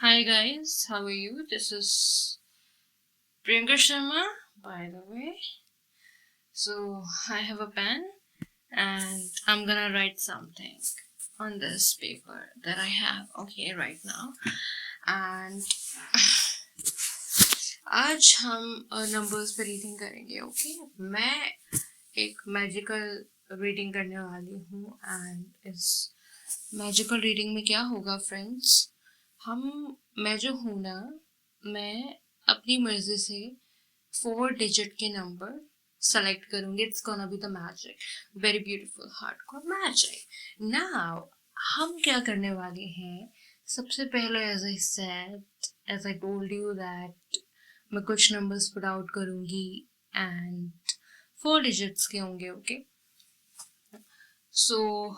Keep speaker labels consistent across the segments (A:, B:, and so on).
A: Hi guys, how are you? This is Priyanka Sharma, by the way. So I have a pen and I'm gonna write something on this paper that I have right now. And आज हम numbers पे reading करेंगे. Okay मैं एक magical reading करने वाली हूँ and इस मैजिकल रीडिंग में क्या होगा फ्रेंड्स, मैं जो हूँ ना, मैं अपनी मर्जी से 4 डिजिट के नंबर सेलेक्ट करूंगी. It's gonna be the magic, very beautiful hardcore magic. Now हम क्या करने वाले हैं, सबसे पहले as I told you that मैं कुछ नंबर्स पुट आउट करूंगी एंड 4 डिजिट्स के होंगे. ओके सो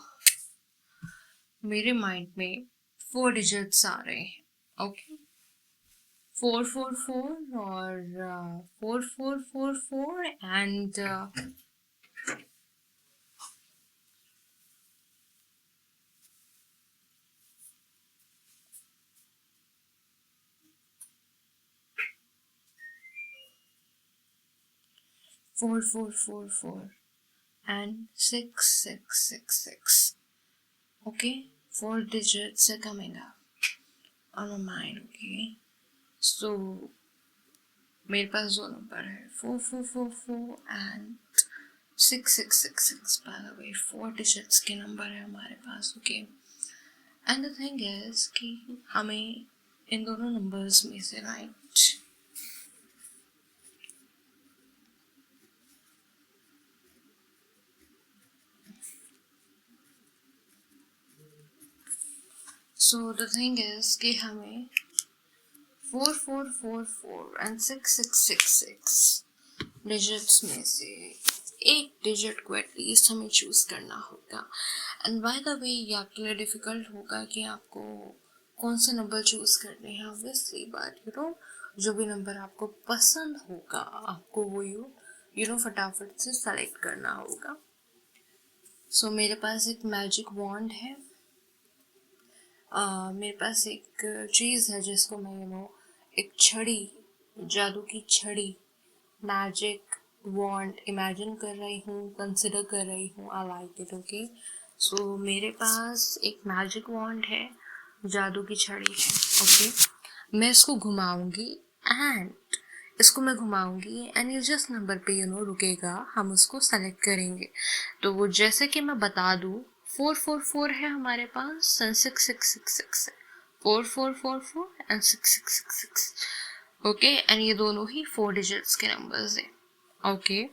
A: मेरे माइंड में 4 डिजिट्स आ रहे हैं. ओके 444 और 4444 and 4444 and 6666. Okay, 4 digits are coming up on my mind. Okay, so मेरे पास दो नंबर है 4444 and 6666. By the way, 4 digits के नंबर है हमारे पास. Okay and the thing is कि हमें इन दोनों नंबर्स में से right so the thing is कि हमें 4444 एंड 6666 डिजिट्स में से एक डिजिट को एटलीस्ट हमें चूज करना होगा. एंड बाय द वे ये आपके लिए डिफिकल्ट होगा कि आपको कौन से नंबर चूज करने हैं ऑब्वियसली, बट जो भी नंबर आपको पसंद होगा आपको वो फटाफट से सेलेक्ट करना होगा. सो मेरे पास एक मैजिक वॉन्ड है. मेरे पास एक चीज़ है जिसको मैं एक छड़ी, जादू की छड़ी, मैजिक वॉन्ड इमेजिन कर रही हूँ, कंसिडर कर रही हूँ. I like it. Okay so मेरे पास एक मैजिक वॉन्ड है, जादू की छड़ी है. ओके मैं इसको घुमाऊंगी एंड ये जिस नंबर पे रुकेगा हम उसको सेलेक्ट करेंगे. तो वो जैसे कि मैं बता दूँ 444 है हमारे पास एंड 6666 है. 4444 एंड 6666. ओके एंड ये दोनों ही 4 डिजिट्स के नंबर्स हैं. ओके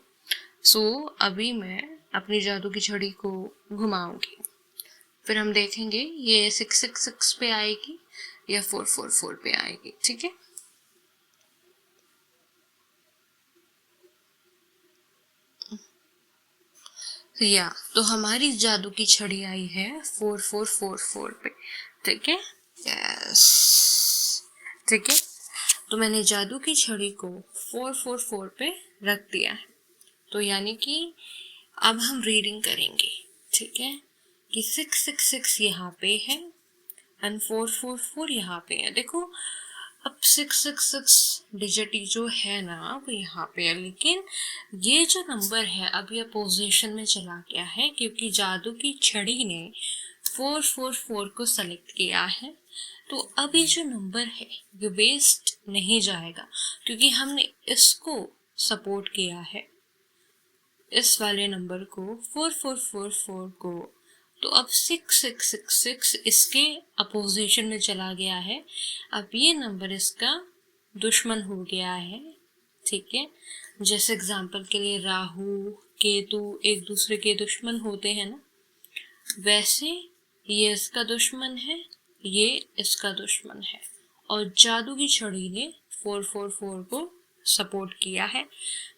A: सो अभी मैं अपनी जादू की छड़ी को घुमाऊंगी, फिर हम देखेंगे ये 666 पे आएगी या 444 पे आएगी. ठीक है तो हमारी जादू की छड़ी आई है 4444 पे. ठीक है यस ठीक है तो मैंने जादू की छड़ी को 444 पे रख दिया है. तो यानी कि अब हम रीडिंग करेंगे. ठीक है कि 666 यहाँ पे है एंड 444 यहाँ पे है. देखो अब 666 डिजिट जो है ना वो यहाँ पे है, लेकिन ये जो नंबर है अब ये पोजीशन में चला गया है क्योंकि जादू की छड़ी ने 444 को सेलेक्ट किया है. तो अब ये जो नंबर है ये वेस्ट नहीं जाएगा क्योंकि हमने इसको सपोर्ट किया है, इस वाले नंबर को 4444 को. तो अब 6666 इसके अपोजिशन में चला गया है. अब ये नंबर इसका दुश्मन हो गया है. ठीक है जैसे एग्जाम्पल के लिए राहु केतु एक दूसरे के दुश्मन होते हैं ना, वैसे ये इसका दुश्मन है, ये इसका दुश्मन है और जादू की छड़ी ने 444 को सपोर्ट किया है.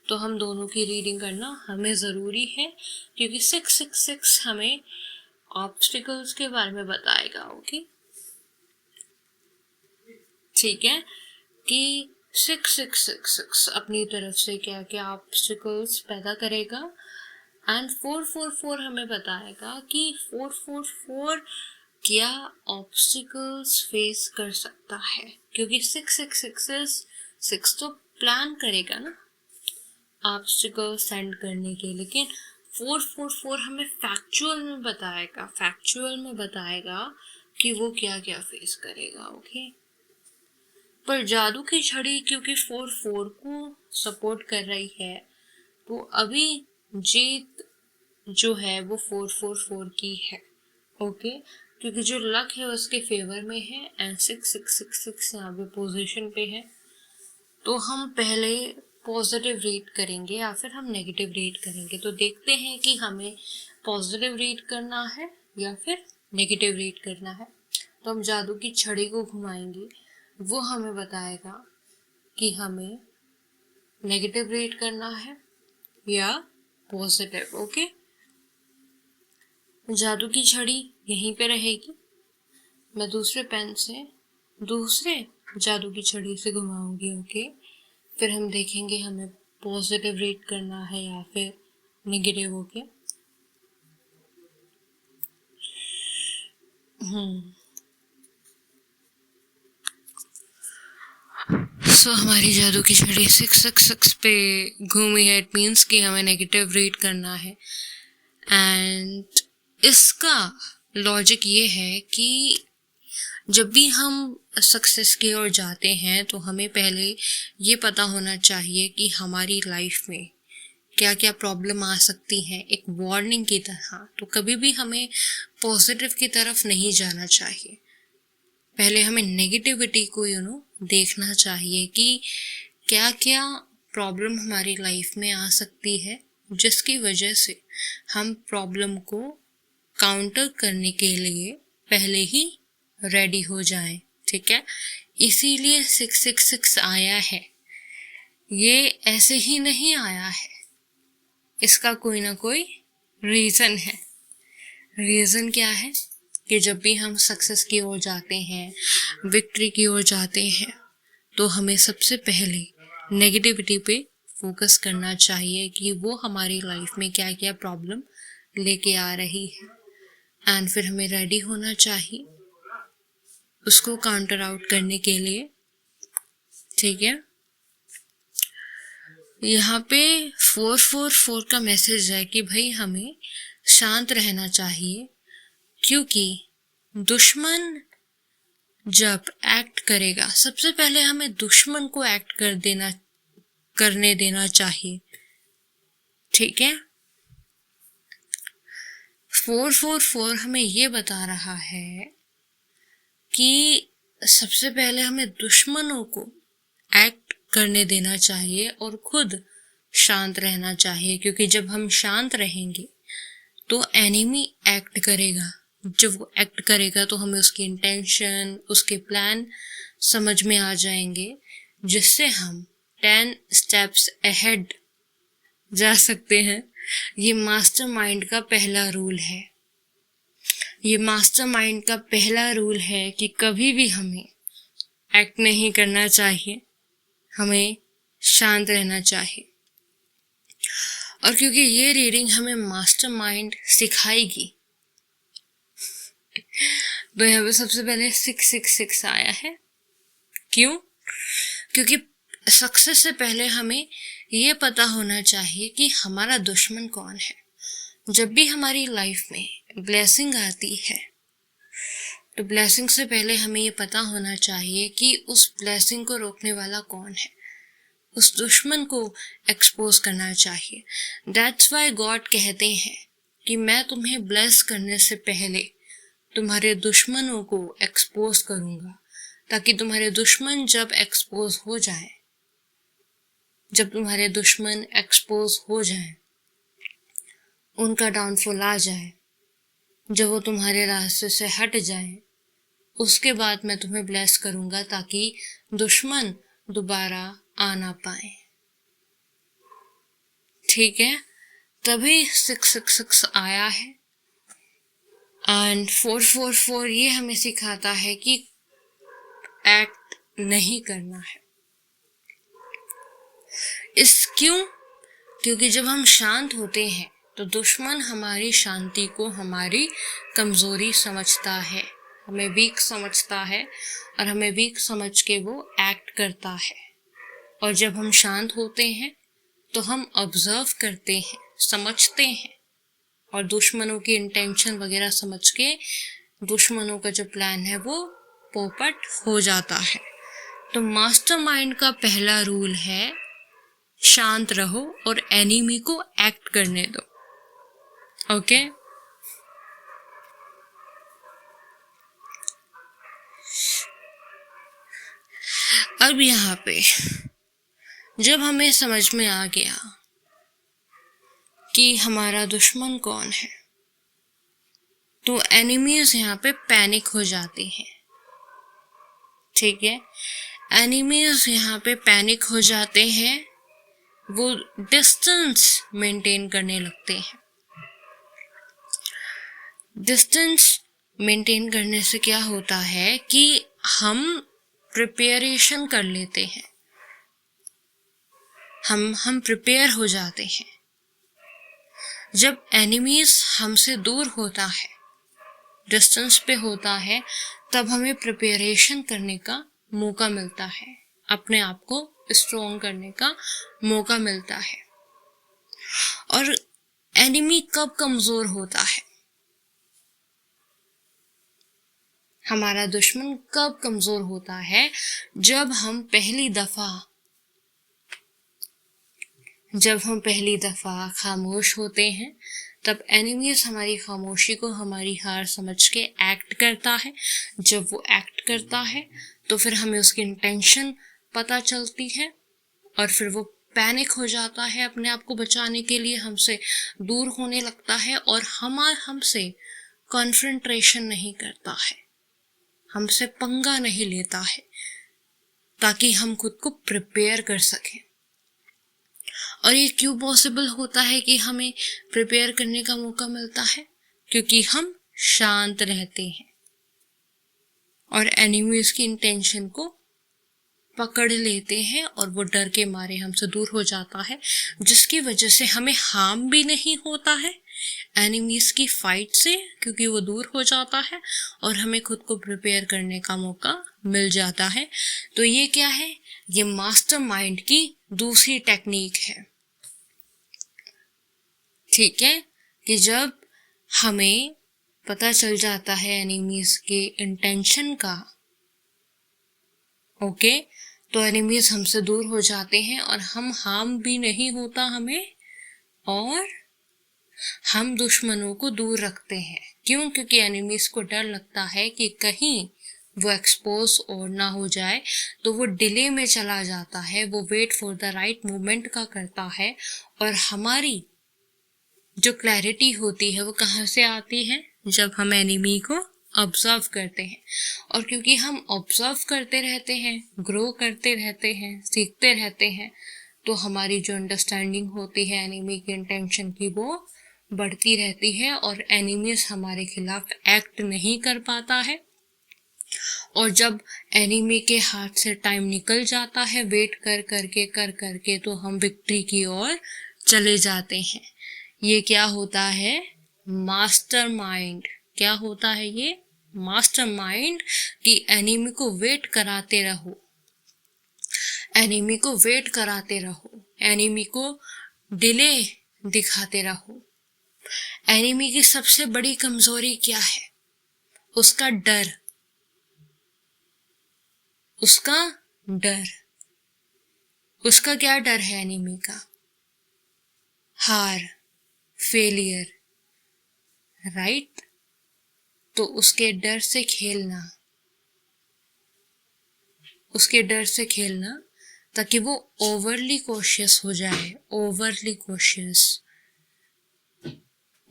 A: तो हम दोनों की रीडिंग करना हमें ज़रूरी है क्योंकि 666 हमें ऑब्स्टिकल्स के बारे में बताएगा. ओके ठीक है कि 6666 अपनी तरफ से क्या क्या ऑब्स्टिकल्स पैदा करेगा एंड 444 हमें बताएगा कि 444 क्या ऑब्स्टिकल्स फेस कर सकता है, क्योंकि 6 तो प्लान करेगा ना ऑब्स्टिकल सेंड करने के, लेकिन 444 हमें फैक्चुअल में बताएगा कि वो क्या क्या फेस करेगा। ओके, पर जादू की छड़ी क्योंकि 44 को सपोर्ट कर रही है, तो अभी जीत जो है वो 444 की है। ओके, क्योंकि जो लक है उसके फेवर में है एंड 6666 यहाँ पे पोजीशन पे है। तो हम पहले पॉजिटिव रीड करेंगे या फिर हम नेगेटिव रीड करेंगे। तो देखते हैं कि हमें पॉजिटिव रीड करना है या फिर नेगेटिव रीड करना है। तो हम जादू की छड़ी को घुमाएंगे, वो हमें बताएगा कि हमें नेगेटिव रीड करना है या पॉजिटिव। ओके, जादू की छड़ी यहीं पे रहेगी, मैं दूसरे पेन से दूसरे जादू की छड़ी से घुमाऊंगी। ओके, फिर हम देखेंगे हमें पॉजिटिव रीड करना है या फिर नेगेटिव। ओके, सो हमारी जादू की छड़ी 666 पे घूमी है। इट मीन्स कि हमें नेगेटिव रीड करना है। एंड इसका लॉजिक ये है कि जब भी हम सक्सेस की ओर जाते हैं तो हमें पहले ये पता होना चाहिए कि हमारी लाइफ में क्या क्या प्रॉब्लम आ सकती है, एक वार्निंग की तरह। तो कभी भी हमें पॉजिटिव की तरफ नहीं जाना चाहिए, पहले हमें नेगेटिविटी को देखना चाहिए कि क्या क्या प्रॉब्लम हमारी लाइफ में आ सकती है, जिसकी वजह से हम प्रॉब्लम को काउंटर करने के लिए पहले ही रेडी हो जाएं। ठीक है, इसीलिए 666 आया है। ये ऐसे ही नहीं आया है, इसका कोई ना कोई रीज़न है। रीज़न क्या है कि जब भी हम सक्सेस की ओर जाते हैं, विक्ट्री की ओर जाते हैं, तो हमें सबसे पहले नेगेटिविटी पे फोकस करना चाहिए कि वो हमारी लाइफ में क्या क्या प्रॉब्लम लेके आ रही है, एंड फिर हमें रेडी होना चाहिए उसको काउंटर आउट करने के लिए। ठीक है, यहाँ पे 444 का मैसेज है कि भाई हमें शांत रहना चाहिए, क्योंकि दुश्मन जब एक्ट करेगा सबसे पहले हमें दुश्मन को एक्ट करने देना चाहिए। ठीक है, 444 हमें ये बता रहा है कि सबसे पहले हमें दुश्मनों को एक्ट करने देना चाहिए और खुद शांत रहना चाहिए, क्योंकि जब हम शांत रहेंगे तो एनिमी एक्ट करेगा। जब वो एक्ट करेगा तो हमें उसकी इंटेंशन, उसके प्लान समझ में आ जाएंगे, जिससे हम 10 स्टेप्स अहेड जा सकते हैं। ये मास्टरमाइंड का पहला रूल है। ये मास्टरमाइंड का पहला रूल है कि कभी भी हमें एक्ट नहीं करना चाहिए, हमें शांत रहना चाहिए। और क्योंकि ये रीडिंग हमें मास्टरमाइंड सिखाएगी, तो यहाँ पे सबसे पहले 666 आया है। क्यों? क्योंकि सक्सेस से पहले हमें ये पता होना चाहिए कि हमारा दुश्मन कौन है। जब भी हमारी लाइफ में ब्लेसिंग आती है, तो ब्लेसिंग से पहले हमें ये पता होना चाहिए कि उस ब्लेसिंग को रोकने वाला कौन है। उस दुश्मन को एक्सपोज करना चाहिए। दैट्स वाई गॉड कहते हैं कि मैं तुम्हें ब्लेस करने से पहले तुम्हारे दुश्मनों को एक्सपोज करूंगा, ताकि तुम्हारे दुश्मन जब एक्सपोज हो जाए, उनका डाउनफॉल आ जाए, जब वो तुम्हारे रास्ते से हट जाए, उसके बाद मैं तुम्हें ब्लेस करूंगा ताकि दुश्मन दोबारा आ ना पाए। ठीक है, तभी 666 आया है। एंड 444 ये हमें सिखाता है कि एक्ट नहीं करना है। क्योंकि जब हम शांत होते हैं तो दुश्मन हमारी शांति को हमारी कमजोरी समझता है, हमें वीक समझता है और हमें वीक समझ के वो एक्ट करता है। और जब हम शांत होते हैं तो हम ऑब्जर्व करते हैं, समझते हैं और दुश्मनों की इंटेंशन वगैरह समझ के दुश्मनों का जो प्लान है वो पोपट हो जाता है। तो मास्टरमाइंड का पहला रूल है शांत रहो और एनिमी को एक्ट करने दो। ओके अब यहाँ पे जब हमें समझ में आ गया कि हमारा दुश्मन कौन है, तो एनिमीज यहाँ पे पैनिक हो जाते हैं। ठीक है, एनिमीज यहाँ पे पैनिक हो जाते हैं, वो डिस्टेंस मेंटेन करने लगते हैं। डिस्टेंस मेंटेन करने से क्या होता है कि हम प्रिपरेशन कर लेते हैं, हम प्रिपेयर हो जाते हैं। जब एनिमीज हमसे दूर होता है, डिस्टेंस पे होता है, तब हमें प्रिपरेशन करने का मौका मिलता है, अपने आप को स्ट्रॉन्ग करने का मौका मिलता है। और एनिमी कब कमजोर होता है, हमारा दुश्मन कब कमजोर होता है, जब हम पहली दफा खामोश होते हैं, तब एनिमीज हमारी खामोशी को हमारी हार समझ के एक्ट करता है। जब वो एक्ट करता है तो फिर हमें उसकी इंटेंशन पता चलती है और फिर वो पैनिक हो जाता है, अपने आप को बचाने के लिए हमसे दूर होने लगता है और हमसे कॉन्फ्रंट्रेशन नहीं करता है, हमसे पंगा नहीं लेता है, ताकि हम खुद को प्रिपेयर कर सकें। और ये क्यों पॉसिबल होता है कि हमें प्रिपेयर करने का मौका मिलता है? क्योंकि हम शांत रहते हैं और एनिमीज की इंटेंशन को पकड़ लेते हैं और वो डर के मारे हमसे दूर हो जाता है, जिसकी वजह से हमें हार्म भी नहीं होता है एनिमीज की फाइट से, क्योंकि वो दूर हो जाता है और हमें खुद को प्रिपेयर करने का मौका मिल जाता है। तो ये क्या है? ये मास्टरमाइंड की दूसरी टेक्निक है। ठीक है, कि जब हमें पता चल जाता है एनिमीज के इंटेंशन का, ओके, तो एनिमीज हमसे दूर हो जाते हैं और हम हार्म भी नहीं होता हमें, और हम दुश्मनों को दूर रखते हैं। क्यों? क्योंकि एनिमीज को डर लगता है कि कहीं वो एक्सपोज और ना हो जाए, तो वो डिले में चला जाता है, वो wait for the right moment का करता है। और हमारी जो क्लैरिटी होती है वो कहाँ से आती है? जब हम एनिमी को ऑब्जर्व करते हैं। और क्योंकि हम ऑब्जर्व करते रहते हैं, ग्रो करते रहते हैं, सीखते रहते हैं, तो हमारी जो अंडरस्टैंडिंग होती है एनिमी की इंटेंशन की, वो बढ़ती रहती है और एनिमीज हमारे खिलाफ एक्ट नहीं कर पाता है। और जब एनिमी के हाथ से टाइम निकल जाता है, वेट कर करके, तो हम विक्ट्री की ओर चले जाते हैं। ये क्या होता है? मास्टरमाइंड। क्या होता है ये? मास्टरमाइंड। कि एनिमी को वेट कराते रहो, एनिमी को वेट कराते रहो, एनिमी को डिले दिखाते रहो। एनिमी की सबसे बड़ी कमजोरी क्या है? उसका डर, उसका डर। उसका क्या डर है एनिमी का? हार, फेलियर, राइट? तो उसके डर से खेलना, उसके डर से खेलना, ताकि वो ओवरली कॉशियस हो जाए, ओवरली कॉशियस।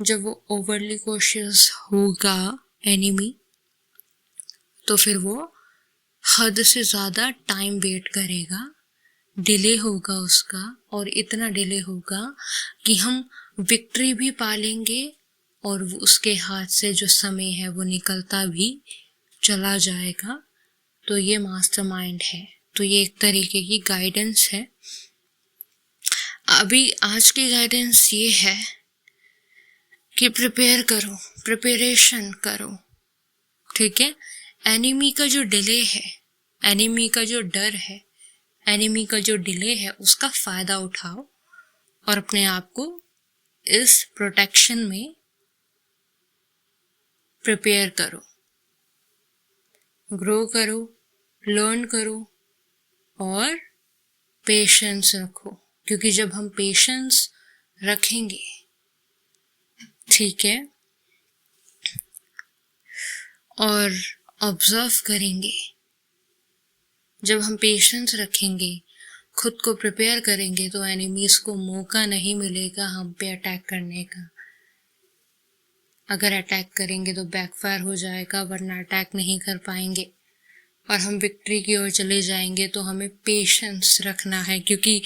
A: जब वो ओवरली कॉशियस होगा एनिमी, तो फिर वो हद से ज़्यादा टाइम वेट करेगा, डिले होगा उसका, और इतना डिले होगा कि हम विक्ट्री भी पा लेंगे और वो उसके हाथ से जो समय है वो निकलता भी चला जाएगा। तो ये मास्टरमाइंड है। तो ये एक तरीके की गाइडेंस है। अभी आज की गाइडेंस ये है कि प्रिपेयर करो, प्रिपरेशन करो, ठीक है। एनिमी का जो डिले है, एनिमी का जो डर है, एनिमी का जो डिले है, उसका फायदा उठाओ और अपने आप को इस प्रोटेक्शन में प्रिपेयर करो, ग्रो करो, लर्न करो और पेशेंस रखो, क्योंकि जब हम पेशेंस रखेंगे, ठीक है, और ऑब्जर्व करेंगे, जब हम पेशेंस रखेंगे, खुद को प्रिपेयर करेंगे, तो एनिमीज को मौका नहीं मिलेगा हम पे अटैक करने का। अगर अटैक करेंगे तो बैकफायर हो जाएगा, वरना अटैक नहीं कर पाएंगे और हम विक्ट्री की ओर चले जाएंगे। तो हमें पेशेंस रखना है, क्योंकि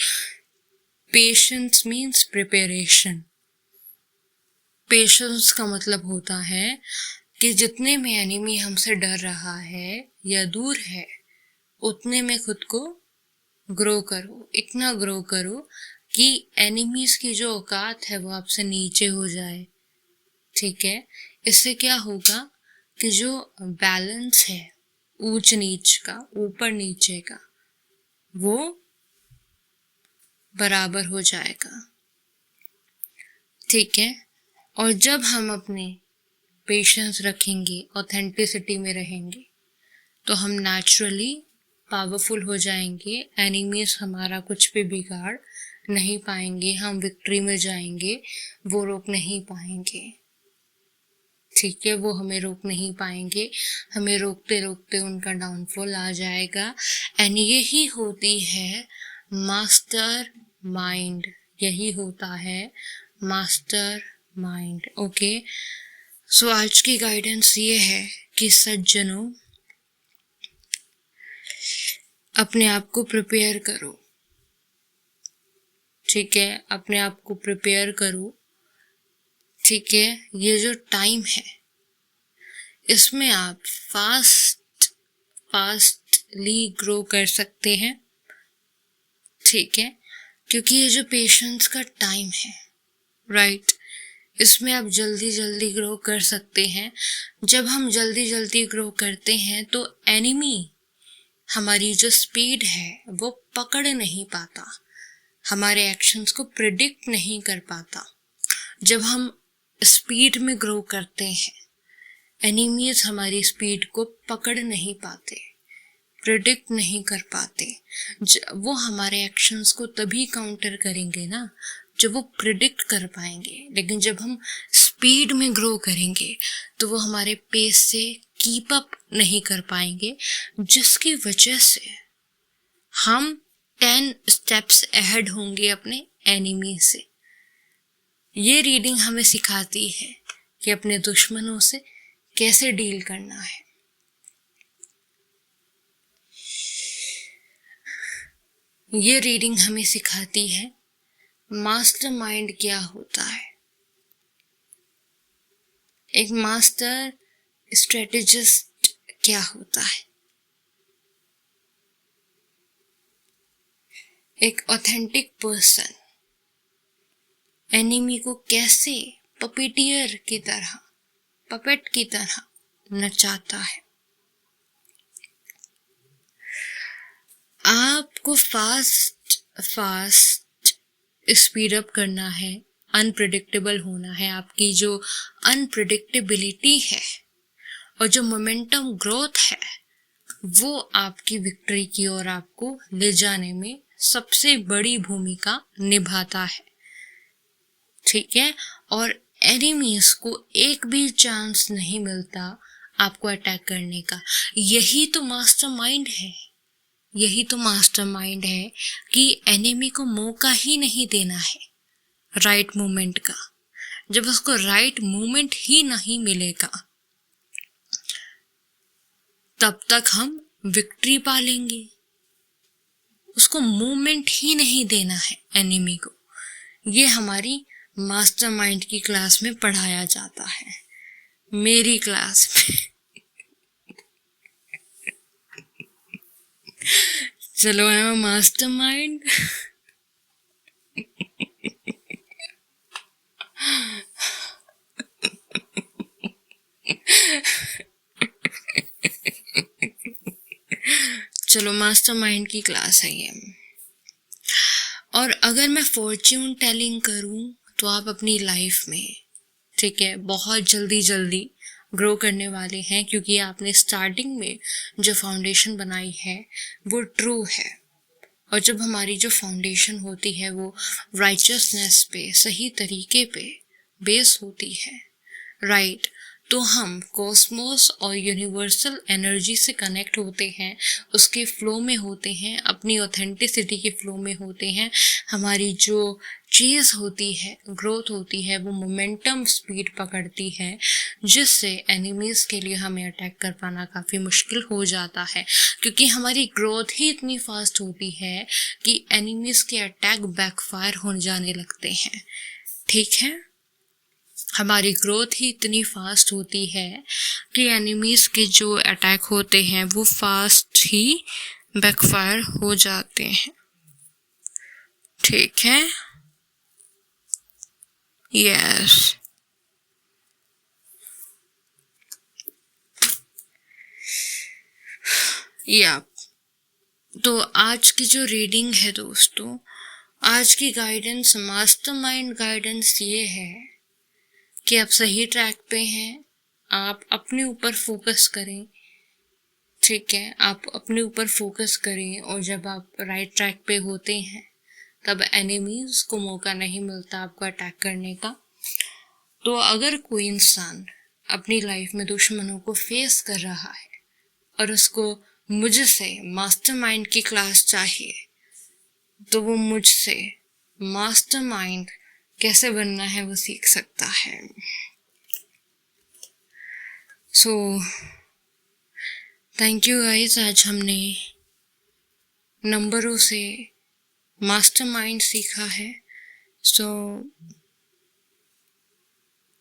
A: पेशेंस मीन्स प्रिपरेशन। पेशेंस का मतलब होता है कि जितने में एनिमी हमसे डर रहा है या दूर है, उतने में खुद को ग्रो करो, इतना ग्रो करो कि एनिमीज की जो औकात है वो आपसे नीचे हो जाए, ठीक है। इससे क्या होगा कि जो बैलेंस है ऊंच नीच का, ऊपर नीचे का, वो बराबर हो जाएगा, ठीक है। और जब हम अपने पेशेंस रखेंगे, ऑथेंटिसिटी में रहेंगे, तो हम नेचुरली पावरफुल हो जाएंगे। एनिमीज हमारा कुछ भी बिगाड़ नहीं पाएंगे, हम विक्ट्री में जाएंगे, वो रोक नहीं पाएंगे, ठीक है। वो हमें रोक नहीं पाएंगे, हमें रोकते रोकते उनका डाउनफॉल आ जाएगा। एंड यही होती है मास्टर माइंड, यही होता है मास्टर माइंड, ओके। सो आज की गाइडेंस ये है कि सज्जनों, अपने आप को प्रिपेयर करो, ठीक है, अपने आप को प्रिपेयर करो, ठीक है। ये जो टाइम है, इसमें आप फास्टली ग्रो कर सकते हैं, ठीक है, क्योंकि ये जो पेशेंस का टाइम है, राइट, इसमें आप जल्दी जल्दी ग्रो कर सकते हैं। जब हम जल्दी जल्दी ग्रो करते हैं तो एनिमी हमारी जो स्पीड है वो पकड़ नहीं पाता, हमारे एक्शंस को प्रिडिक्ट नहीं कर पाता। जब हम स्पीड में ग्रो करते हैं, एनिमीज हमारी स्पीड को पकड़ नहीं पाते, प्रिडिक्ट नहीं कर पाते। वो हमारे एक्शंस को तभी काउंटर करेंगे ना जब वो प्रिडिक्ट कर पाएंगे। लेकिन जब हम स्पीड में ग्रो करेंगे तो वो हमारे पेस से कीप अप नहीं कर पाएंगे, जिसकी वजह से हम 10 स्टेप्स अहेड होंगे अपने एनिमी से। ये रीडिंग हमें सिखाती है कि अपने दुश्मनों से कैसे डील करना है। ये रीडिंग हमें सिखाती है मास्टरमाइंड क्या होता है, एक मास्टर स्ट्रेटेजिस्ट क्या होता है, एक ऑथेंटिक पर्सन एनिमी को कैसे पपेटियर की तरह, पपेट की तरह नचाता है। आपको फास्ट स्पीड अप करना है, अनप्रिडिक्टेबल होना है। आपकी जो अनप्रिडिक्टेबिलिटी है और जो मोमेंटम ग्रोथ है, वो आपकी विक्ट्री की ओर आपको ले जाने में सबसे बड़ी भूमिका निभाता है, ठीक है। और एनिमीज को एक भी चांस नहीं मिलता आपको अटैक करने का। यही तो मास्टरमाइंड है, यही तो मास्टरमाइंड है कि एनिमी को मौका ही नहीं देना है राइट मोमेंट का। जब उसको राइट मोमेंट ही नहीं मिलेगा, तब तक हम विक्ट्री पा लेंगे। उसको मोमेंट ही नहीं देना है एनिमी को। ये हमारी मास्टरमाइंड की क्लास में पढ़ाया जाता है, मेरी क्लास में। चलो, आई एम मास्टरमाइंड। चलो मास्टरमाइंड की क्लास है ये। और अगर मैं फॉर्च्यून टेलिंग करूं तो आप अपनी लाइफ में, ठीक है, बहुत जल्दी ग्रो करने वाले हैं, क्योंकि आपने स्टार्टिंग में जो फाउंडेशन बनाई है वो ट्रू है। और जब हमारी जो फाउंडेशन होती है वो राइचसनेस पे, सही तरीके पे बेस होती है, राइट, तो हम कॉस्मोस और यूनिवर्सल एनर्जी से कनेक्ट होते हैं, उसके फ्लो में होते हैं, अपनी ऑथेंटिसिटी के फ्लो में होते हैं। हमारी जो चीज़ होती है, ग्रोथ होती है, वो मोमेंटम स्पीड पकड़ती है, जिससे एनिमीज़ के लिए हमें अटैक कर पाना काफ़ी मुश्किल हो जाता है, क्योंकि हमारी ग्रोथ ही इतनी फास्ट होती है कि एनिमीज़ के अटैक बैकफायर हो जाने लगते हैं। ठीक है, हमारी ग्रोथ ही इतनी फास्ट होती है कि एनिमीज़ के जो अटैक होते हैं वो फास्ट ही बैकफायर हो जाते हैं। ठीक है, यस। या तो आज की जो रीडिंग है दोस्तों, आज की गाइडेंस, मास्टरमाइंड गाइडेंस ये है कि आप सही ट्रैक पे हैं, आप अपने ऊपर फोकस करें। ठीक है, आप अपने ऊपर फोकस करें, और जब आप राइट ट्रैक पे होते हैं तब एनिमीज को मौका नहीं मिलता आपको अटैक करने का। तो अगर कोई इंसान अपनी लाइफ में दुश्मनों को फेस कर रहा है और उसको मुझसे मास्टरमाइंड की क्लास चाहिए, तो वो मुझसे मास्टरमाइंड कैसे बनना है वो सीख सकता है। सो थैंक यू गाइस, आज हमने नंबरों से मास्टरमाइंड सीखा है। So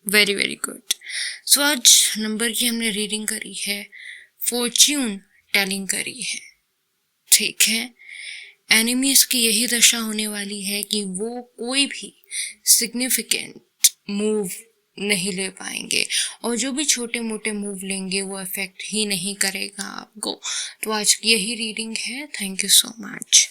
A: very good. सो आज नंबर की हमने रीडिंग करी है, फॉर्च्यून टेलिंग करी है। ठीक है, एनिमीज की यही दशा होने वाली है कि वो कोई भी सिग्निफिकेंट मूव नहीं ले पाएंगे, और जो भी छोटे मोटे मूव लेंगे वो इफेक्ट ही नहीं करेगा आपको। तो आज की यही रीडिंग है। Thank you so much.